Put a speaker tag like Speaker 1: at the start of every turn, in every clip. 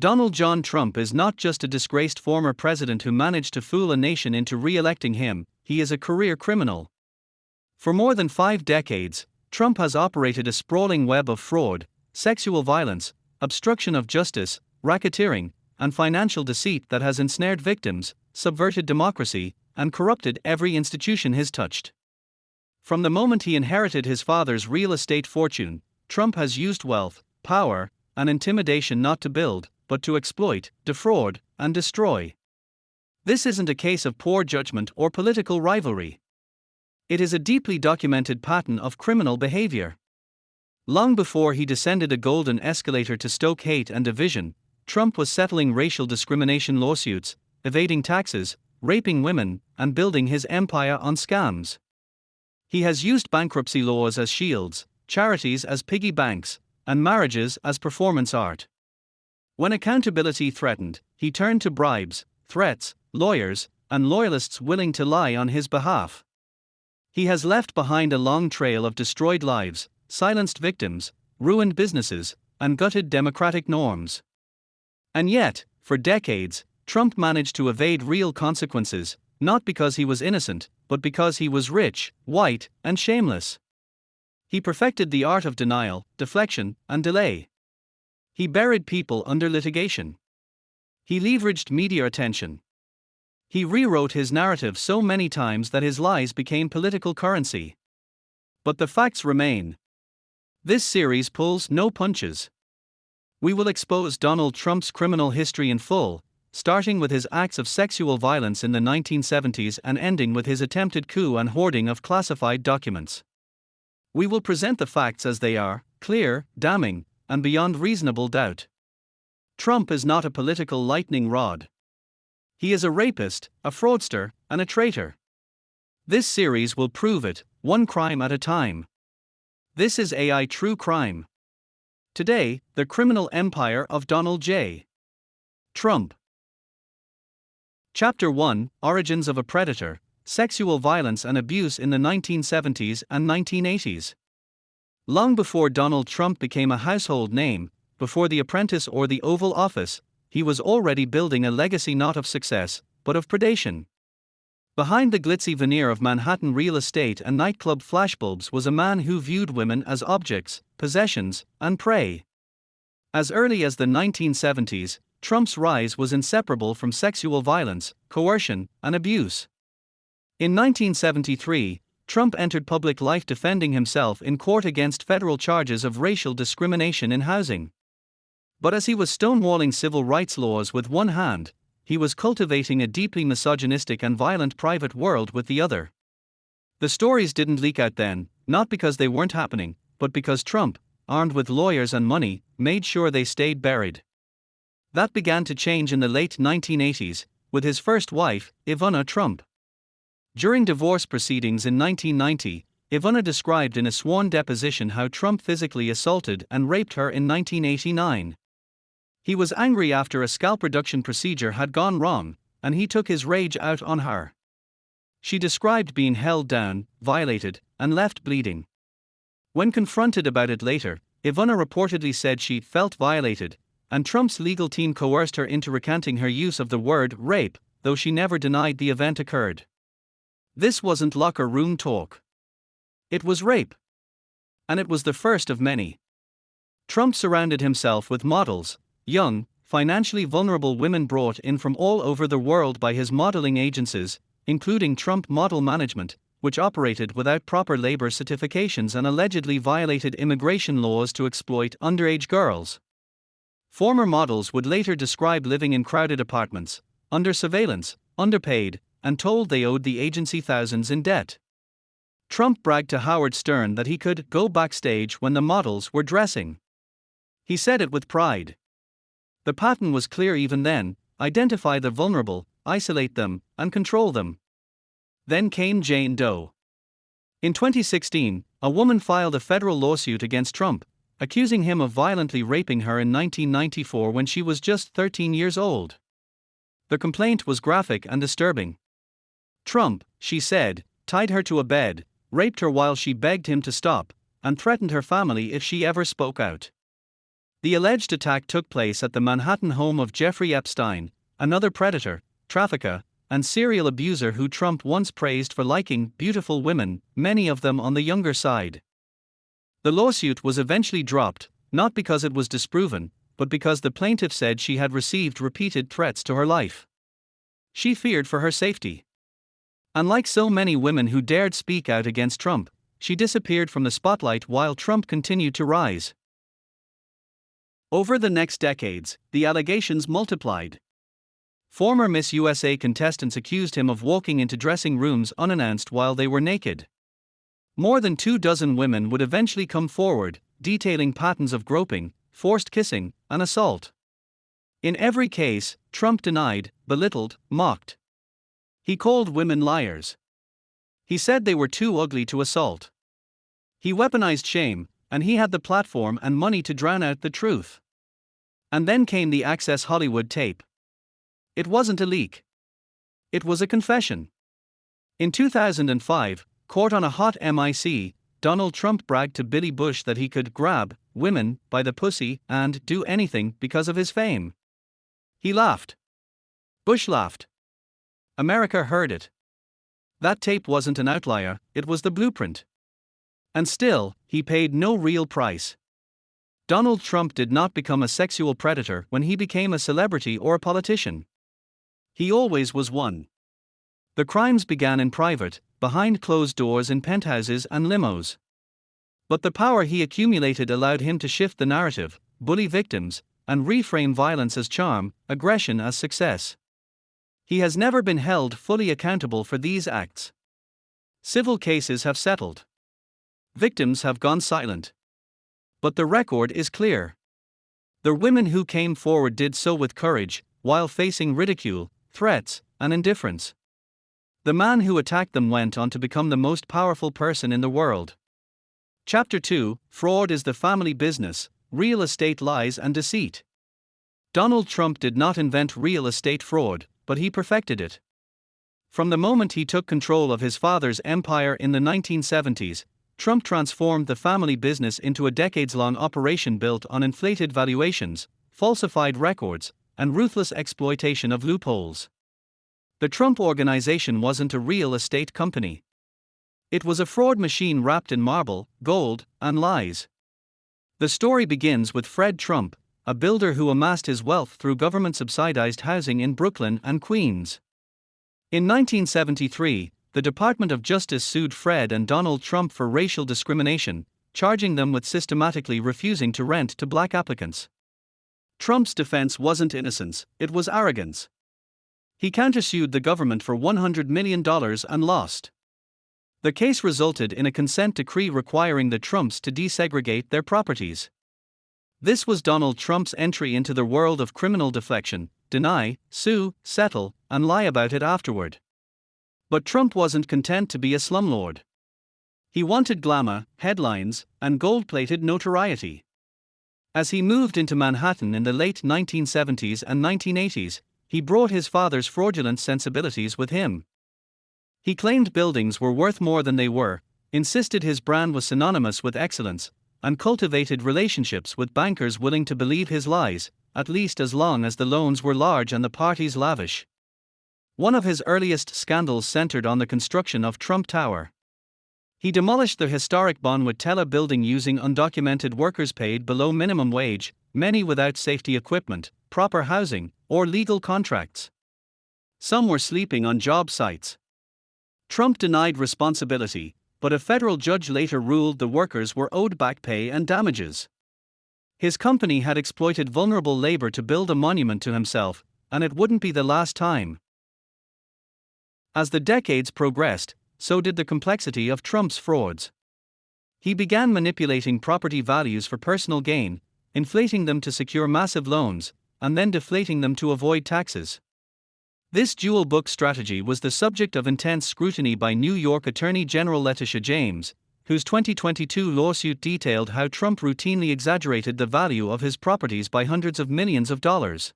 Speaker 1: Donald John Trump is not just a disgraced former president who managed to fool a nation into re-electing him, he is a career criminal. For more than 5 decades, Trump has operated a sprawling web of fraud, sexual violence, obstruction of justice, racketeering, and financial deceit that has ensnared victims, subverted democracy, and corrupted every institution he's touched. From the moment he inherited his father's real estate fortune, Trump has used wealth, power, and intimidation not to build, but to exploit, defraud, and destroy. This isn't a case of poor judgment or political rivalry. It is a deeply documented pattern of criminal behavior. Long before he descended a golden escalator to stoke hate and division, Trump was settling racial discrimination lawsuits, evading taxes, raping women, and building his empire on scams. He has used bankruptcy laws as shields, charities as piggy banks, and marriages as performance art. When accountability threatened, he turned to bribes, threats, lawyers, and loyalists willing to lie on his behalf. He has left behind a long trail of destroyed lives, silenced victims, ruined businesses, and gutted democratic norms. And yet, for decades, Trump managed to evade real consequences, not because he was innocent, but because he was rich, white, and shameless. He perfected the art of denial, deflection, and delay. He buried people under litigation. He leveraged media attention. He rewrote his narrative so many times that his lies became political currency. But the facts remain. This series pulls no punches. We will expose Donald Trump's criminal history in full, starting with his acts of sexual violence in the 1970s and ending with his attempted coup and hoarding of classified documents. We will present the facts as they are, clear, damning, and beyond reasonable doubt. Trump is not a political lightning rod. He is a rapist, a fraudster, and a traitor. This series will prove it, one crime at a time. This is AI True Crime. Today, the criminal empire of Donald J. Trump. Chapter 1: Origins of a Predator, Sexual Violence and Abuse in the 1970s and 1980s. Long before Donald Trump became a household name, before The Apprentice or The Oval Office, he was already building a legacy not of success, but of predation. Behind the glitzy veneer of Manhattan real estate and nightclub flashbulbs was a man who viewed women as objects, possessions, and prey. As early as the 1970s, Trump's rise was inseparable from sexual violence, coercion, and abuse. In 1973, Trump entered public life defending himself in court against federal charges of racial discrimination in housing. But as he was stonewalling civil rights laws with one hand, he was cultivating a deeply misogynistic and violent private world with the other. The stories didn't leak out then, not because they weren't happening, but because Trump, armed with lawyers and money, made sure they stayed buried. That began to change in the late 1980s, with his first wife, Ivana Trump. During divorce proceedings in 1990, Ivana described in a sworn deposition how Trump physically assaulted and raped her in 1989. He was angry after a scalp reduction procedure had gone wrong, and he took his rage out on her. She described being held down, violated, and left bleeding. When confronted about it later, Ivana reportedly said she felt violated, and Trump's legal team coerced her into recanting her use of the word rape, though she never denied the event occurred. This wasn't locker room talk. It was rape. And it was the first of many. Trump surrounded himself with models, young, financially vulnerable women brought in from all over the world by his modeling agencies, including Trump Model Management, which operated without proper labor certifications and allegedly violated immigration laws to exploit underage girls. Former models would later describe living in crowded apartments, under surveillance, underpaid, and told they owed the agency thousands in debt. Trump bragged to Howard Stern that he could go backstage when the models were dressing. He said it with pride. The pattern was clear even then: identify the vulnerable, isolate them, and control them. Then came Jane Doe. In 2016, a woman filed a federal lawsuit against Trump, accusing him of violently raping her in 1994 when she was just 13 years old. The complaint was graphic and disturbing. Trump, she said, tied her to a bed, raped her while she begged him to stop, and threatened her family if she ever spoke out. The alleged attack took place at the Manhattan home of Jeffrey Epstein, another predator, trafficker, and serial abuser who Trump once praised for liking beautiful women, many of them on the younger side. The lawsuit was eventually dropped, not because it was disproven, but because the plaintiff said she had received repeated threats to her life. She feared for her safety. Unlike so many women who dared speak out against Trump, she disappeared from the spotlight while Trump continued to rise. Over the next decades, the allegations multiplied. Former Miss USA contestants accused him of walking into dressing rooms unannounced while they were naked. More than 24 women would eventually come forward, detailing patterns of groping, forced kissing, and assault. In every case, Trump denied, belittled, mocked. He called women liars. He said they were too ugly to assault. He weaponized shame, and he had the platform and money to drown out the truth. And then came the Access Hollywood tape. It wasn't a leak. It was a confession. In 2005, caught on a hot mic, Donald Trump bragged to Billy Bush that he could grab women by the pussy and do anything because of his fame. He laughed. Bush laughed. America heard it. That tape wasn't an outlier, it was the blueprint. And still, he paid no real price. Donald Trump did not become a sexual predator when he became a celebrity or a politician. He always was one. The crimes began in private, behind closed doors in penthouses and limos. But the power he accumulated allowed him to shift the narrative, bully victims, and reframe violence as charm, aggression as success. He has never been held fully accountable for these acts. Civil cases have settled. Victims have gone silent. But the record is clear. The women who came forward did so with courage, while facing ridicule, threats, and indifference. The man who attacked them went on to become the most powerful person in the world. Chapter 2: Fraud is the Family Business, Real Estate Lies and Deceit. Donald Trump did not invent real estate fraud, but he perfected it. From the moment he took control of his father's empire in the 1970s, Trump transformed the family business into a decades-long operation built on inflated valuations, falsified records, and ruthless exploitation of loopholes. The Trump Organization wasn't a real estate company. It was a fraud machine wrapped in marble, gold, and lies. The story begins with Fred Trump, a builder who amassed his wealth through government-subsidized housing in Brooklyn and Queens. In 1973, the Department of Justice sued Fred and Donald Trump for racial discrimination, charging them with systematically refusing to rent to black applicants. Trump's defense wasn't innocence, it was arrogance. He countersued the government for $100 million and lost. The case resulted in a consent decree requiring the Trumps to desegregate their properties. This was Donald Trump's entry into the world of criminal deflection: deny, sue, settle, and lie about it afterward. But Trump wasn't content to be a slumlord. He wanted glamour, headlines, and gold-plated notoriety. As he moved into Manhattan in the late 1970s and 1980s, he brought his father's fraudulent sensibilities with him. He claimed buildings were worth more than they were, insisted his brand was synonymous with excellence, and cultivated relationships with bankers willing to believe his lies, at least as long as the loans were large and the parties lavish. One of his earliest scandals centered on the construction of Trump Tower. He demolished the historic Bonwit Tella building using undocumented workers paid below minimum wage, many without safety equipment, proper housing, or legal contracts. Some were sleeping on job sites. Trump denied responsibility, but a federal judge later ruled the workers were owed back pay and damages. His company had exploited vulnerable labor to build a monument to himself, and it wouldn't be the last time. As the decades progressed, so did the complexity of Trump's frauds. He began manipulating property values for personal gain, inflating them to secure massive loans, and then deflating them to avoid taxes. This dual book strategy was the subject of intense scrutiny by New York Attorney General Letitia James, whose 2022 lawsuit detailed how Trump routinely exaggerated the value of his properties by hundreds of millions of dollars.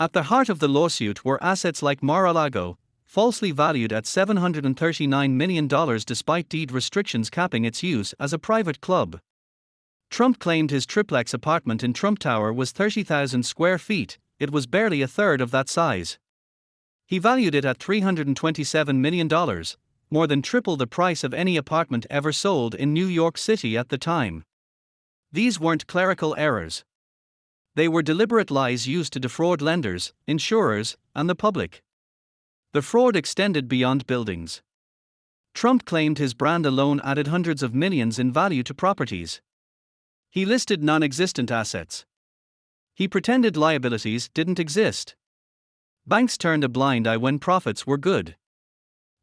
Speaker 1: At the heart of the lawsuit were assets like Mar-a-Lago, falsely valued at $739 million despite deed restrictions capping its use as a private club. Trump claimed his triplex apartment in Trump Tower was 30,000 square feet. It was barely a third of that size. He valued it at $327 million, more than triple the price of any apartment ever sold in New York City at the time. These weren't clerical errors. They were deliberate lies used to defraud lenders, insurers, and the public. The fraud extended beyond buildings. Trump claimed his brand alone added hundreds of millions in value to properties. He listed non-existent assets. He pretended liabilities didn't exist. Banks turned a blind eye when profits were good.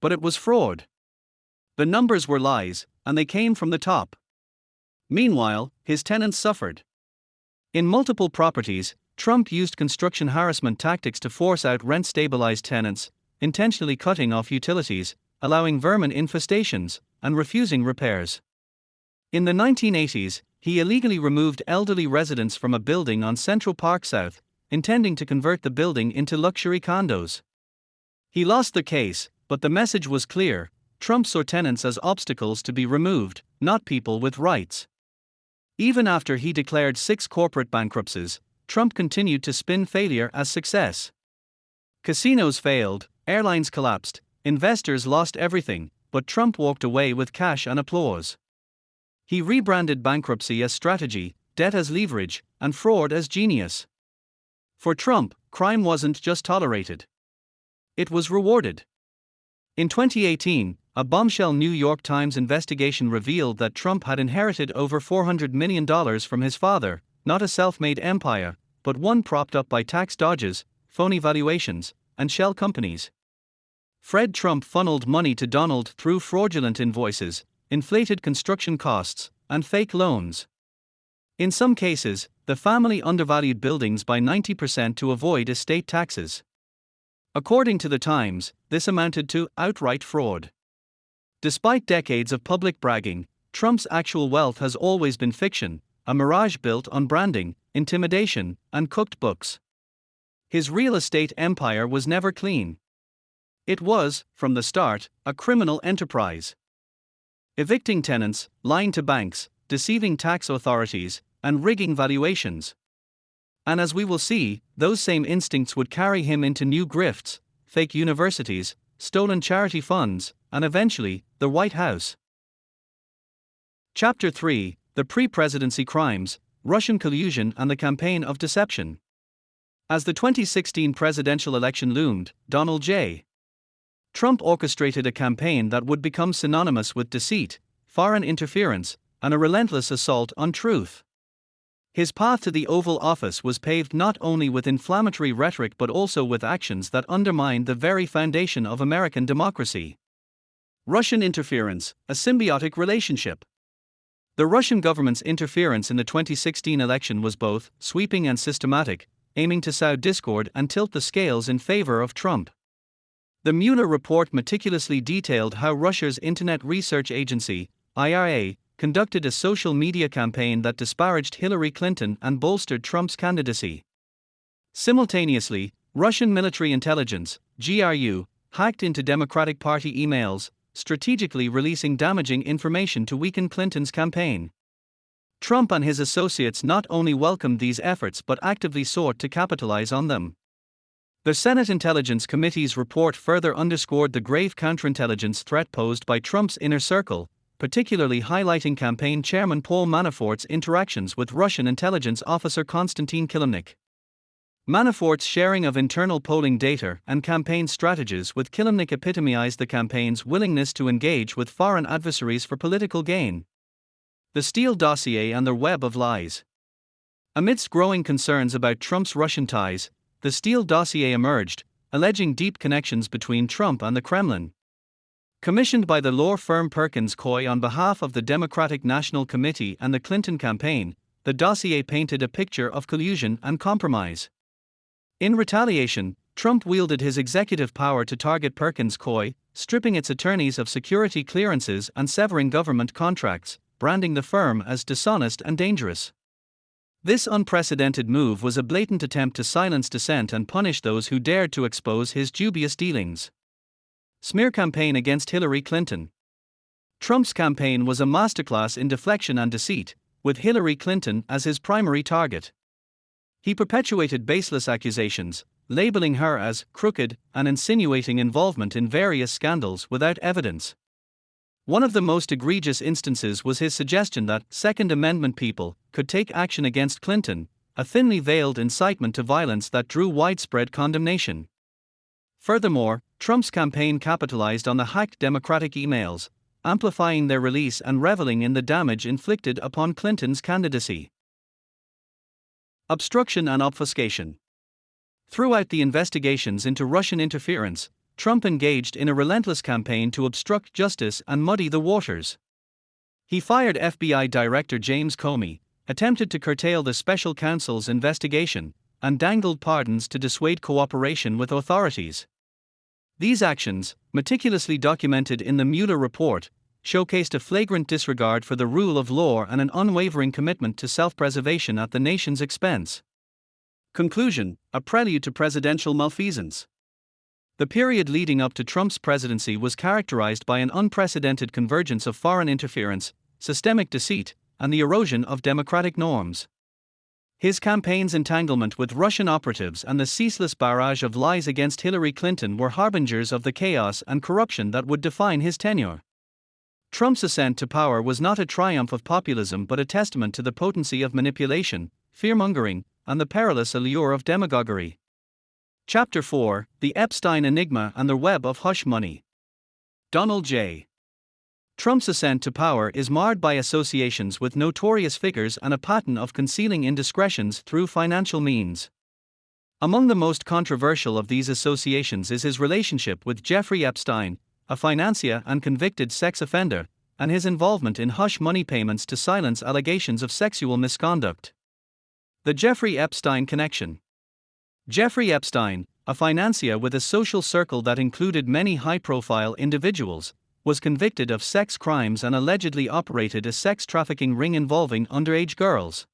Speaker 1: But it was fraud. The numbers were lies, and they came from the top. Meanwhile, his tenants suffered. In multiple properties, Trump used construction harassment tactics to force out rent-stabilized tenants, intentionally cutting off utilities, allowing vermin infestations, and refusing repairs. In the 1980s, he illegally removed elderly residents from a building on Central Park South, intending to convert the building into luxury condos. He lost the case, but the message was clear: Trump saw tenants as obstacles to be removed, not people with rights. Even after he declared 6 corporate bankruptcies, Trump continued to spin failure as success. Casinos failed, airlines collapsed, investors lost everything, but Trump walked away with cash and applause. He rebranded bankruptcy as strategy, debt as leverage, and fraud as genius. For Trump, crime wasn't just tolerated. It was rewarded. In 2018, a bombshell New York Times investigation revealed that Trump had inherited over $400 million from his father, not a self-made empire, but one propped up by tax dodges, phony valuations, and shell companies. Fred Trump funneled money to Donald through fraudulent invoices, inflated construction costs, and fake loans. In some cases, the family undervalued buildings by 90% to avoid estate taxes. According to the Times, this amounted to outright fraud. Despite decades of public bragging, Trump's actual wealth has always been fiction, a mirage built on branding, intimidation, and cooked books. His real estate empire was never clean. It was, from the start, a criminal enterprise. Evicting tenants, lying to banks, deceiving tax authorities, and rigging valuations. And as we will see, those same instincts would carry him into new grifts, fake universities, stolen charity funds, and eventually, the White House. Chapter 3: The Pre-Presidency Crimes, Russian Collusion and the Campaign of Deception. As the 2016 presidential election loomed, Donald J. Trump orchestrated a campaign that would become synonymous with deceit, foreign interference, and a relentless assault on truth. His path to the Oval Office was paved not only with inflammatory rhetoric but also with actions that undermined the very foundation of American democracy. Russian interference, a symbiotic relationship. The Russian government's interference in the 2016 election was both sweeping and systematic, aiming to sow discord and tilt the scales in favor of Trump. The Mueller report meticulously detailed how Russia's Internet Research Agency, IRA, conducted a social media campaign that disparaged Hillary Clinton and bolstered Trump's candidacy. Simultaneously, Russian military intelligence, GRU, hacked into Democratic Party emails, strategically releasing damaging information to weaken Clinton's campaign. Trump and his associates not only welcomed these efforts but actively sought to capitalize on them. The Senate Intelligence Committee's report further underscored the grave counterintelligence threat posed by Trump's inner circle, particularly highlighting campaign chairman Paul Manafort's interactions with Russian intelligence officer Konstantin Kilimnik. Manafort's sharing of internal polling data and campaign strategies with Kilimnik epitomized the campaign's willingness to engage with foreign adversaries for political gain. The Steele dossier and the web of lies. Amidst growing concerns about Trump's Russian ties, the Steele dossier emerged, alleging deep connections between Trump and the Kremlin. Commissioned by the law firm Perkins Coie on behalf of the Democratic National Committee and the Clinton campaign, the dossier painted a picture of collusion and compromise. In retaliation, Trump wielded his executive power to target Perkins Coie, stripping its attorneys of security clearances and severing government contracts, branding the firm as dishonest and dangerous. This unprecedented move was a blatant attempt to silence dissent and punish those who dared to expose his dubious dealings. Smear campaign against Hillary Clinton. Trump's campaign was a masterclass in deflection and deceit, with Hillary Clinton as his primary target. He perpetuated baseless accusations, labeling her as crooked and insinuating involvement in various scandals without evidence. One of the most egregious instances was his suggestion that Second Amendment people could take action against Clinton, a thinly veiled incitement to violence that drew widespread condemnation. Furthermore, Trump's campaign capitalized on the hacked Democratic emails, amplifying their release and reveling in the damage inflicted upon Clinton's candidacy. Obstruction and obfuscation. Throughout the investigations into Russian interference, Trump engaged in a relentless campaign to obstruct justice and muddy the waters. He fired FBI Director James Comey, attempted to curtail the special counsel's investigation, and dangled pardons to dissuade cooperation with authorities. These actions, meticulously documented in the Mueller report, showcased a flagrant disregard for the rule of law and an unwavering commitment to self-preservation at the nation's expense. Conclusion: a prelude to presidential malfeasance. The period leading up to Trump's presidency was characterized by an unprecedented convergence of foreign interference, systemic deceit, and the erosion of democratic norms. His campaign's entanglement with Russian operatives and the ceaseless barrage of lies against Hillary Clinton were harbingers of the chaos and corruption that would define his tenure. Trump's ascent to power was not a triumph of populism but a testament to the potency of manipulation, fear-mongering, and the perilous allure of demagoguery. Chapter 4: The Epstein Enigma and the Web of Hush Money. Donald J. Trump's ascent to power is marred by associations with notorious figures and a pattern of concealing indiscretions through financial means. Among the most controversial of these associations is his relationship with Jeffrey Epstein, a financier and convicted sex offender, and his involvement in hush money payments to silence allegations of sexual misconduct. The Jeffrey Epstein connection. Jeffrey Epstein, a financier with a social circle that included many high-profile individuals, was convicted of sex crimes and allegedly operated a sex trafficking ring involving underage girls.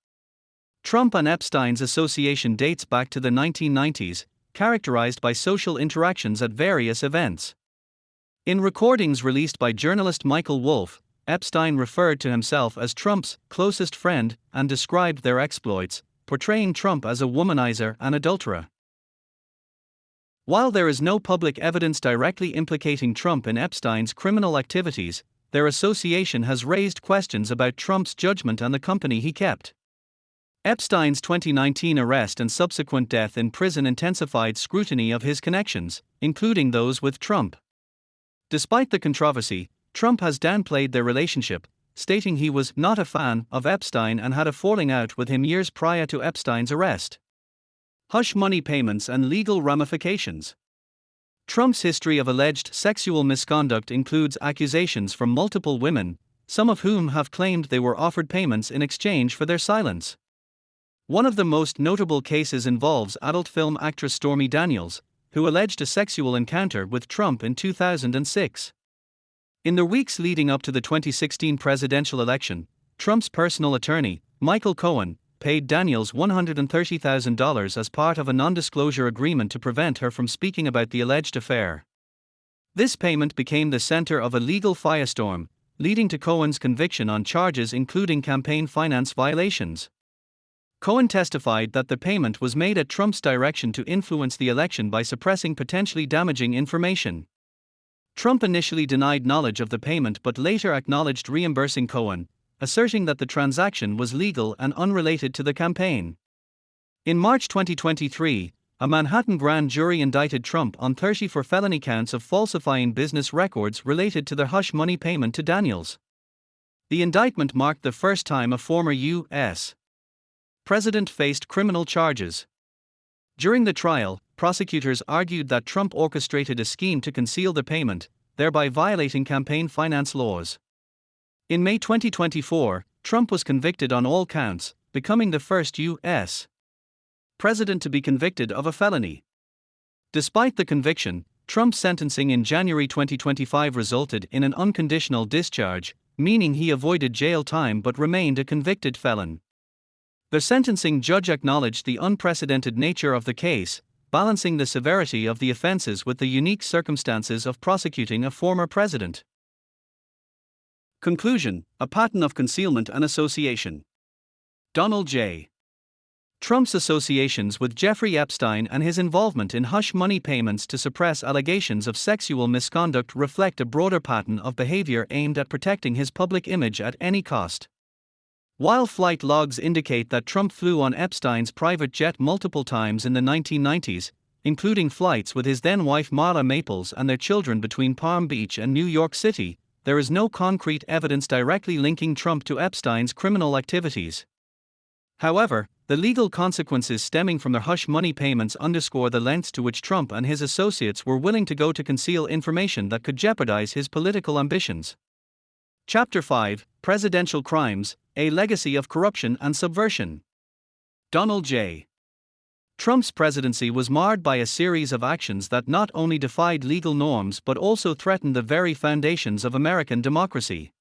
Speaker 1: Trump and Epstein's association dates back to the 1990s, characterized by social interactions at various events. In recordings released by journalist Michael Wolff, Epstein referred to himself as Trump's closest friend and described their exploits, portraying Trump as a womanizer and adulterer. While there is no public evidence directly implicating Trump in Epstein's criminal activities, their association has raised questions about Trump's judgment and the company he kept. Epstein's 2019 arrest and subsequent death in prison intensified scrutiny of his connections, including those with Trump. Despite the controversy, Trump has downplayed their relationship, stating he was not a fan of Epstein and had a falling out with him years prior to Epstein's arrest. Hush money payments and legal ramifications. Trump's history of alleged sexual misconduct includes accusations from multiple women, some of whom have claimed they were offered payments in exchange for their silence. One of the most notable cases involves adult film actress Stormy Daniels, who alleged a sexual encounter with Trump in 2006. In the weeks leading up to the 2016 presidential election, Trump's personal attorney, Michael Cohen, paid Daniels $130,000 as part of a non-disclosure agreement to prevent her from speaking about the alleged affair. This payment became the center of a legal firestorm, leading to Cohen's conviction on charges including campaign finance violations. Cohen testified that the payment was made at Trump's direction to influence the election by suppressing potentially damaging information. Trump initially denied knowledge of the payment but later acknowledged reimbursing Cohen, asserting that the transaction was legal and unrelated to the campaign. In March 2023, a Manhattan grand jury indicted Trump on 30 for felony counts of falsifying business records related to the hush money payment to Daniels. The indictment marked the first time a former U.S. president faced criminal charges. During the trial, prosecutors argued that Trump orchestrated a scheme to conceal the payment, thereby violating campaign finance laws. In May 2024, Trump was convicted on all counts, becoming the first U.S. president to be convicted of a felony. Despite the conviction, Trump's sentencing in January 2025 resulted in an unconditional discharge, meaning he avoided jail time but remained a convicted felon. The sentencing judge acknowledged the unprecedented nature of the case, balancing the severity of the offenses with the unique circumstances of prosecuting a former president. Conclusion: a pattern of concealment and association. Donald J. Trump's associations with Jeffrey Epstein and his involvement in hush money payments to suppress allegations of sexual misconduct reflect a broader pattern of behavior aimed at protecting his public image at any cost. While flight logs indicate that Trump flew on Epstein's private jet multiple times in the 1990s, including flights with his then-wife Marla Maples and their children between Palm Beach and New York City, there is no concrete evidence directly linking Trump to Epstein's criminal activities. However, the legal consequences stemming from the hush money payments underscore the lengths to which Trump and his associates were willing to go to conceal information that could jeopardize his political ambitions. Chapter 5: Presidential Crimes, A Legacy of Corruption and Subversion. Donald J. Trump's presidency was marred by a series of actions that not only defied legal norms but also threatened the very foundations of American democracy.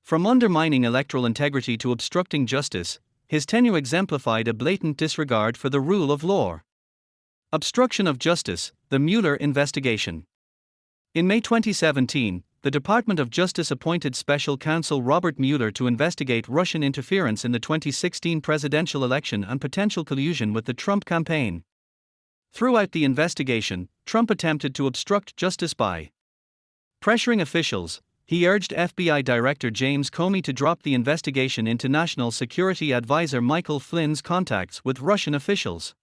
Speaker 1: From undermining electoral integrity to obstructing justice, his tenure exemplified a blatant disregard for the rule of law. Obstruction of justice, the Mueller investigation. In May 2017, the Department of Justice appointed special counsel Robert Mueller to investigate Russian interference in the 2016 presidential election and potential collusion with the Trump campaign. Throughout the investigation, Trump attempted to obstruct justice by pressuring officials. He urged FBI Director James Comey to drop the investigation into National Security Advisor Michael Flynn's contacts with Russian officials.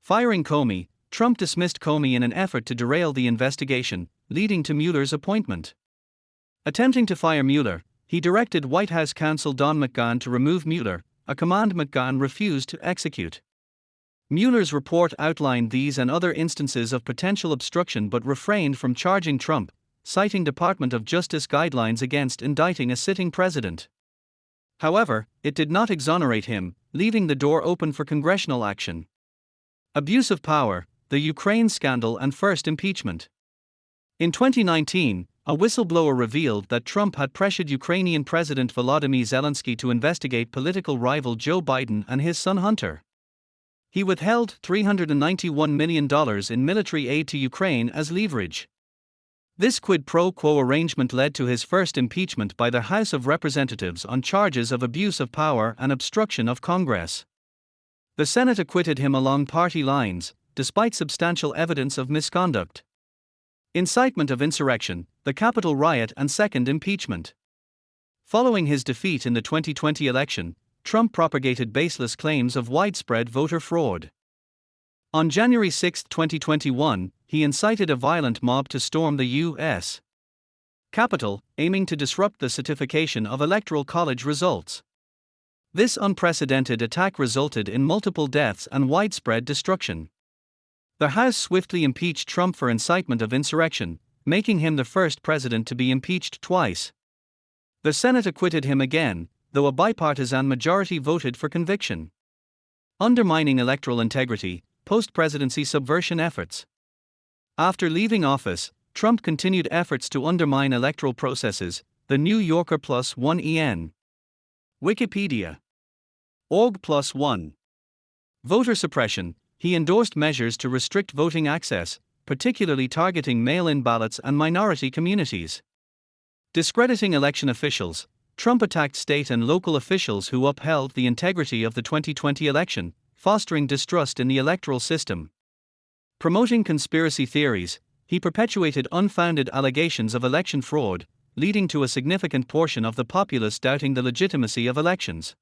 Speaker 1: Firing Comey, Trump dismissed Comey in an effort to derail the investigation, leading to Mueller's appointment. Attempting to fire Mueller, he directed White House counsel Don McGahn to remove Mueller, a command McGahn refused to execute. Mueller's report outlined these and other instances of potential obstruction but refrained from charging Trump, citing Department of Justice guidelines against indicting a sitting president. However, it did not exonerate him, leaving the door open for congressional action. Abuse of power, the Ukraine scandal and first impeachment. In 2019, a whistleblower revealed that Trump had pressured Ukrainian President Volodymyr Zelensky to investigate political rival Joe Biden and his son Hunter. He withheld $391 million in military aid to Ukraine as leverage. This quid pro quo arrangement led to his first impeachment by the House of Representatives on charges of abuse of power and obstruction of Congress. The Senate acquitted him along party lines, despite substantial evidence of misconduct. Incitement of insurrection, the Capitol riot and second impeachment. Following his defeat in the 2020 election, Trump propagated baseless claims of widespread voter fraud. On January 6, 2021, he incited a violent mob to storm the U.S. Capitol, aiming to disrupt the certification of Electoral College results. This unprecedented attack resulted in multiple deaths and widespread destruction. The House swiftly impeached Trump for incitement of insurrection, making him the first president to be impeached twice. The Senate acquitted him again, though a bipartisan majority voted for conviction. Undermining electoral integrity, post-presidency subversion efforts. After leaving office, Trump continued efforts to undermine electoral processes, The New Yorker +1 EN. Wikipedia. Org +1. Voter suppression. He endorsed measures to restrict voting access, particularly targeting mail-in ballots and minority communities. Discrediting election officials. Trump attacked state and local officials who upheld the integrity of the 2020 election, fostering distrust in the electoral system. Promoting conspiracy theories, he perpetuated unfounded allegations of election fraud, leading to a significant portion of the populace doubting the legitimacy of elections.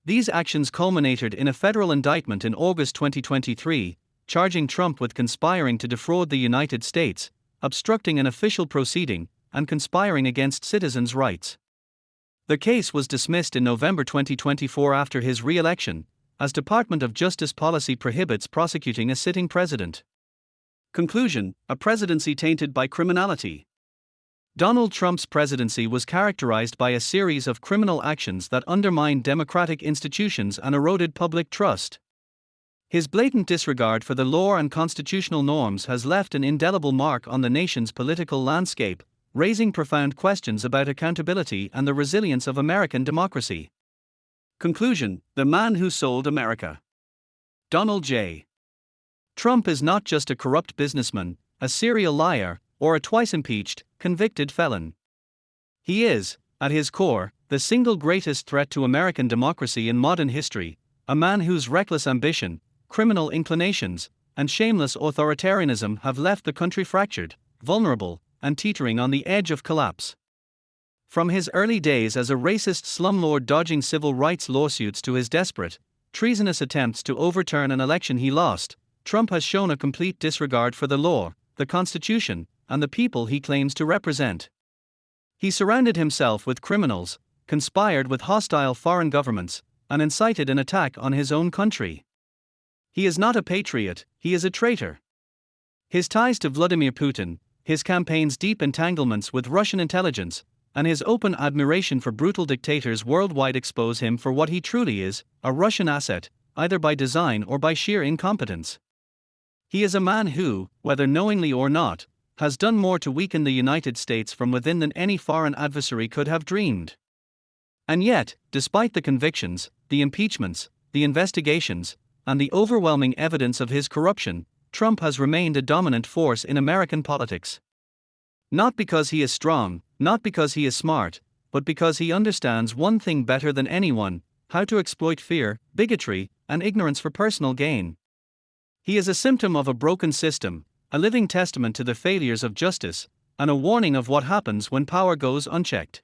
Speaker 1: These actions culminated in a federal indictment in August 2023, charging Trump with conspiring to defraud the United States, obstructing an official proceeding, and conspiring against citizens' rights. The case was dismissed in November 2024 after his re-election, as Department of Justice policy prohibits prosecuting a sitting president. Conclusion: a presidency tainted by criminality. Donald Trump's presidency was characterized by a series of criminal actions that undermined democratic institutions and eroded public trust. His blatant disregard for the law and constitutional norms has left an indelible mark on the nation's political landscape, raising profound questions about accountability and the resilience of American democracy. Conclusion: the man who sold America. Donald J. Trump is not just a corrupt businessman, a serial liar, or a twice impeached, convicted felon. He is, at his core, the single greatest threat to American democracy in modern history, a man whose reckless ambition, criminal inclinations, and shameless authoritarianism have left the country fractured, vulnerable, and teetering on the edge of collapse. From his early days as a racist slumlord dodging civil rights lawsuits to his desperate, treasonous attempts to overturn an election he lost, Trump has shown a complete disregard for the law, the Constitution, and the people he claims to represent. He surrounded himself with criminals, conspired with hostile foreign governments, and incited an attack on his own country. He is not a patriot, he is a traitor. His ties to Vladimir Putin, his campaign's deep entanglements with Russian intelligence, and his open admiration for brutal dictators worldwide expose him for what he truly is, a Russian asset, either by design or by sheer incompetence. He is a man who, whether knowingly or not, has done more to weaken the United States from within than any foreign adversary could have dreamed. And yet, despite the convictions, the impeachments, the investigations, and the overwhelming evidence of his corruption, Trump has remained a dominant force in American politics. Not because he is strong, not because he is smart, but because he understands one thing better than anyone: how to exploit fear, bigotry, and ignorance for personal gain. He is a symptom of a broken system, a living testament to the failures of justice, and a warning of what happens when power goes unchecked.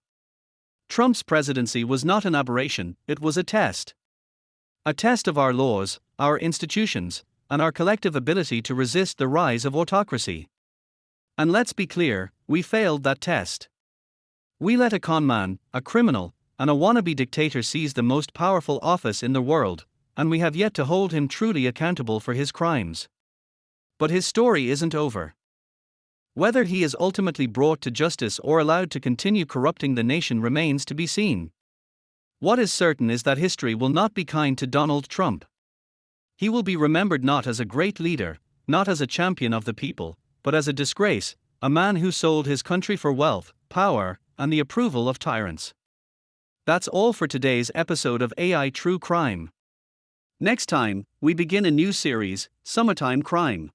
Speaker 1: Trump's presidency was not an aberration, it was a test. A test of our laws, our institutions, and our collective ability to resist the rise of autocracy. And let's be clear, we failed that test. We let a conman, a criminal, and a wannabe dictator seize the most powerful office in the world, and we have yet to hold him truly accountable for his crimes. But his story isn't over. Whether he is ultimately brought to justice or allowed to continue corrupting the nation remains to be seen. What is certain is that history will not be kind to Donald Trump. He will be remembered not as a great leader, not as a champion of the people, but as a disgrace, a man who sold his country for wealth, power, and the approval of tyrants. That's all for today's episode of AI True Crime. Next time, we begin a new series, Summertime Crime.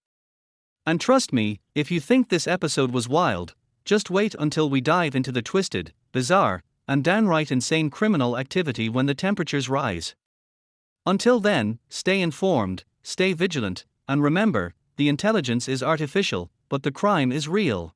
Speaker 1: And trust me, if you think this episode was wild, just wait until we dive into the twisted, bizarre, and downright insane criminal activity when the temperatures rise. Until then, stay informed, stay vigilant, and remember, the intelligence is artificial, but the crime is real.